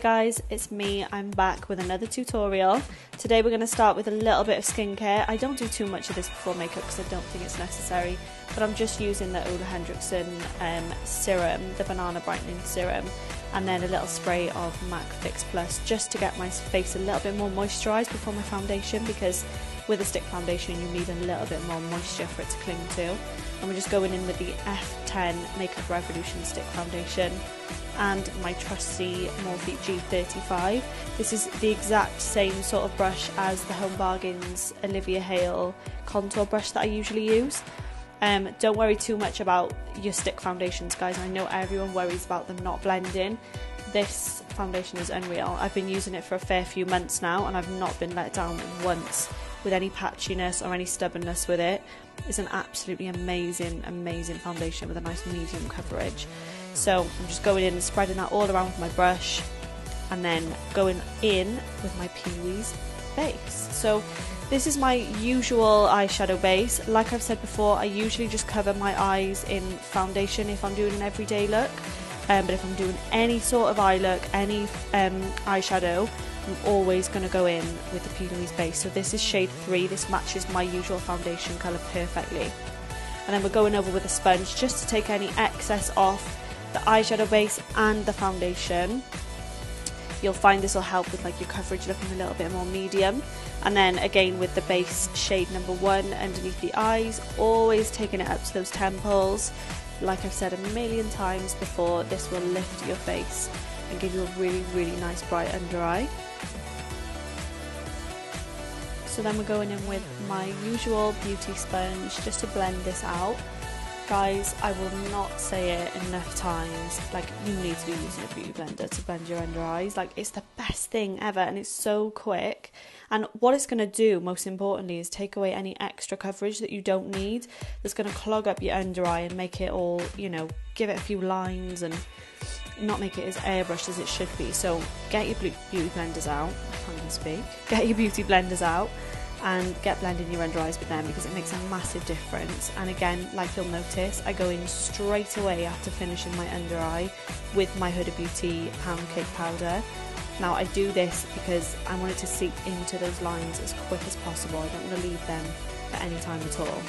guys, it's me. I'm back with another tutorial. Today we're going to start with a little bit of skincare. I don't do too much of this before makeup because I don't think it's necessary, but I'm just using the Ole Henriksen serum, the banana brightening serum, and then a little spray of MAC Fix Plus just to get my face a little bit more moisturised before my foundation, because with a stick foundation you need a little bit more moisture for it to cling to. And we're just going in with the F10 Makeup Revolution Stick Foundation and my trusty Morphe G35. This is the exact same sort of brush as the Home Bargains Olivia Hale contour brush that I usually use. Don't worry too much about your stick foundations, guys. I know everyone worries about them not blending. This foundation is unreal. I've been using it for a fair few months now and I've not been let down once with any patchiness or any stubbornness with it. It's an absolutely amazing foundation with a nice medium coverage. So I'm just going in and spreading that all around with my brush and then going in with my Pee-wee's base. So this is my usual eyeshadow base. Like I've said before, I usually just cover my eyes in foundation if I'm doing an everyday look. But if I'm doing any sort of eye look, any eyeshadow, I'm always going to go in with the Pee-wee's base. So this is shade 3. This matches my usual foundation colour perfectly. And then we're going over with a sponge just to take any excess off the eyeshadow base and the foundation. You'll find this will help with like your coverage looking a little bit more medium. And then again with the base shade number 1 underneath the eyes, always taking it up to those temples. Like I've said a million times before, this will lift your face and give you a really nice bright under eye. So then we're going in with my usual beauty sponge just to blend this out. Guys, I will not say it enough times, like you need to be using a beauty blender to blend your under eyes. Like it's the best thing ever and it's so quick. And what it's going to do, most importantly, is take away any extra coverage that you don't need. That's going to clog up your under eye and make it all, you know, give it a few lines and not make it as airbrushed as it should be. So get your beauty blenders out, I can't even speak. Get your beauty blenders out and get blending your under eyes with them, because it makes a massive difference. And again, like you'll notice, I go in straight away after finishing my under eye with my Huda Beauty Pound Cake Powder. Now I do this because I want it to seep into those lines as quick as possible. I don't want to leave them for any time at all.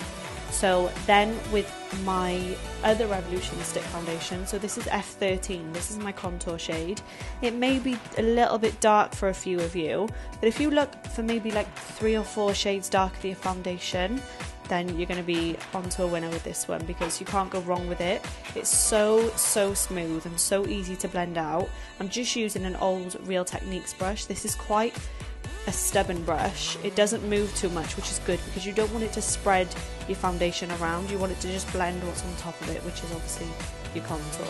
So then with my other Revolution stick foundation, so this is F13, this is my contour shade. It may be a little bit dark for a few of you, but if you look for maybe like 3 or 4 shades darker than your foundation, then you're going to be onto a winner with this one, because you can't go wrong with it. It's so smooth and so easy to blend out. I'm just using an old Real Techniques brush. This is quite a stubborn brush. It doesn't move too much, which is good because you don't want it to spread your foundation around. You want it to just blend what's on top of it, which is obviously your contour.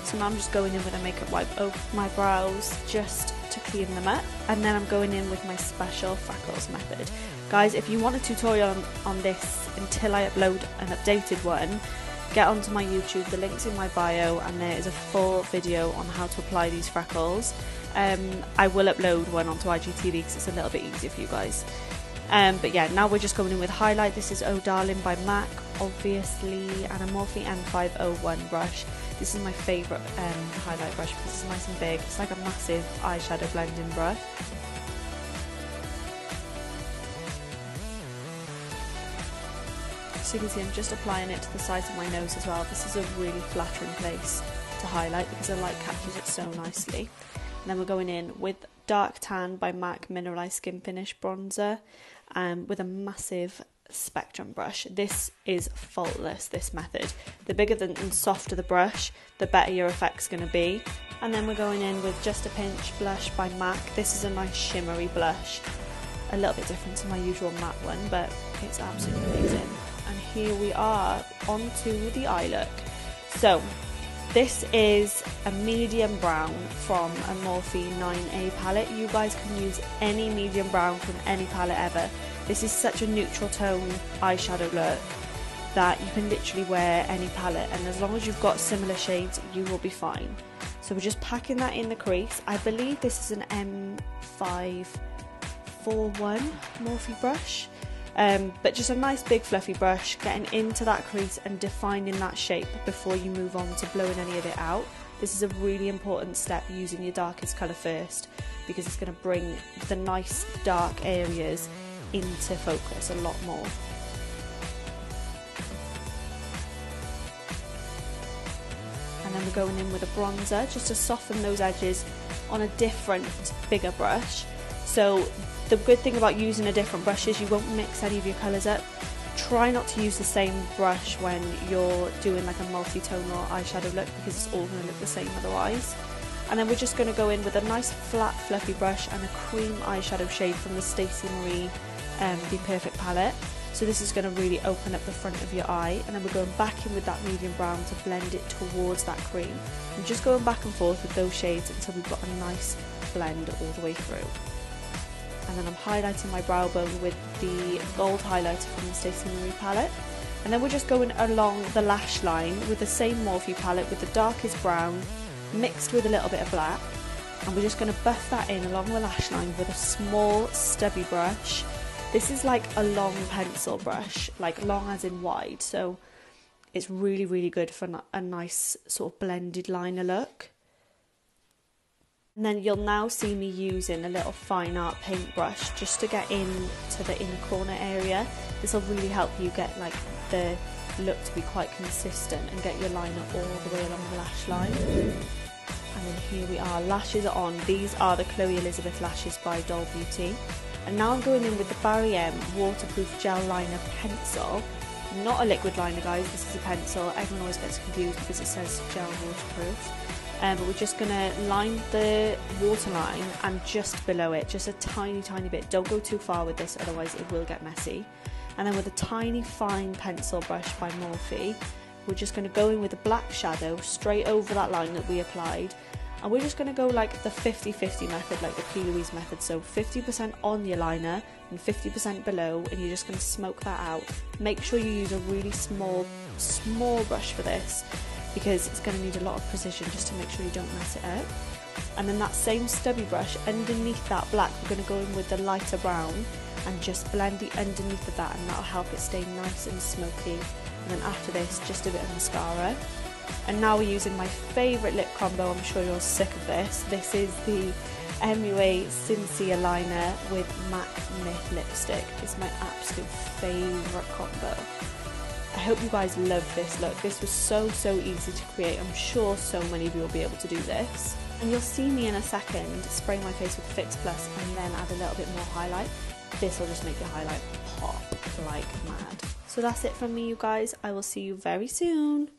So now I'm just going in with a makeup wipe over my brows just to clean them up, and then I'm going in with my special freckles method. Guys, if you want a tutorial on this until I upload an updated one, get onto my YouTube, the link's in my bio, and there is a full video on how to apply these freckles. I will upload one onto IGTV because it's a little bit easier for you guys. But yeah, now we're just going in with highlight. This is Oh Darling by MAC, obviously, and a Morphe N501 brush. This is my favourite highlight brush because it's nice and big. It's like a massive eyeshadow blending brush. So you can see I'm just applying it to the sides of my nose as well. This is a really flattering place to highlight because the light captures it so nicely. And then we're going in with Dark Tan by MAC Mineralise Skinfinish bronzer with a massive spectrum brush. This is faultless, this method. The bigger and softer the brush, the better your effect's going to be. And then we're going in with Just a Pinch blush by MAC. This is a nice shimmery blush. A little bit different to my usual matte one, but it's absolutely amazing. And here we are onto the eye look. So this is a medium brown from a Morphe 9A palette. You guys can use any medium brown from any palette ever. This is such a neutral tone eyeshadow look that you can literally wear any palette, and as long as you've got similar shades you will be fine. So we're just packing that in the crease. I believe this is an M541 Morphe brush. But just a nice big fluffy brush, getting into that crease and defining that shape before you move on to blowing any of it out. This is a really important step, using your darkest colour first, because it's going to bring the nice dark areas into focus a lot more. And then we're going in with a bronzer just to soften those edges on a different, bigger brush. So the good thing about using a different brush is you won't mix any of your colours up. Try not to use the same brush when you're doing like a multi-tone or eyeshadow look, because it's all going to look the same otherwise. And then we're just going to go in with a nice flat fluffy brush and a cream eyeshadow shade from the Stacey Marie Be Perfect palette. So this is going to really open up the front of your eye, and then we're going back in with that medium brown to blend it towards that cream. And just going back and forth with those shades until we've got a nice blend all the way through. And then I'm highlighting my brow bone with the gold highlighter from the Stacey Marie palette. And then we're just going along the lash line with the same Morphe palette with the darkest brown mixed with a little bit of black. And we're just going to buff that in along the lash line with a small stubby brush. This is like a long pencil brush, like long as in wide, so it's really, really good for a nice sort of blended liner look. And then you'll now see me using a little fine art paintbrush just to get into the inner corner area. This will really help you get like the look to be quite consistent and get your liner all the way along the lash line. And then here we are, lashes are on. These are the Chloe Elizabeth lashes by Doll Beauty. And now I'm going in with the Barry M waterproof gel liner pencil. Not a liquid liner, guys, this is a pencil. Everyone always gets confused because it says gel waterproof. But we're just going to line the waterline and just below it, just a tiny, tiny bit. Don't go too far with this, otherwise it will get messy. And then with a tiny fine pencil brush by Morphe, we're just going to go in with a black shadow straight over that line that we applied. And we're just going to go like the 50-50 method, like the P. Louise method. So 50% on your liner and 50% below, and you're just going to smoke that out. Make sure you use a really small brush for this, because it's going to need a lot of precision just to make sure you don't mess it up. And then that same stubby brush, underneath that black, we're going to go in with the lighter brown and just blend the underneath of that, and that'll help it stay nice and smoky. And then after this, just a bit of mascara. And now we're using my favourite lip combo. I'm sure you're sick of this. This is the MUA Sincere liner with MAC Myth lipstick. It's my absolute favourite combo. I hope you guys love this look. This was so easy to create. I'm sure so many of you will be able to do this. And you'll see me in a second spray my face with Fix Plus and then add a little bit more highlight. This will just make your highlight pop like mad. So that's it from me, you guys. I will see you very soon.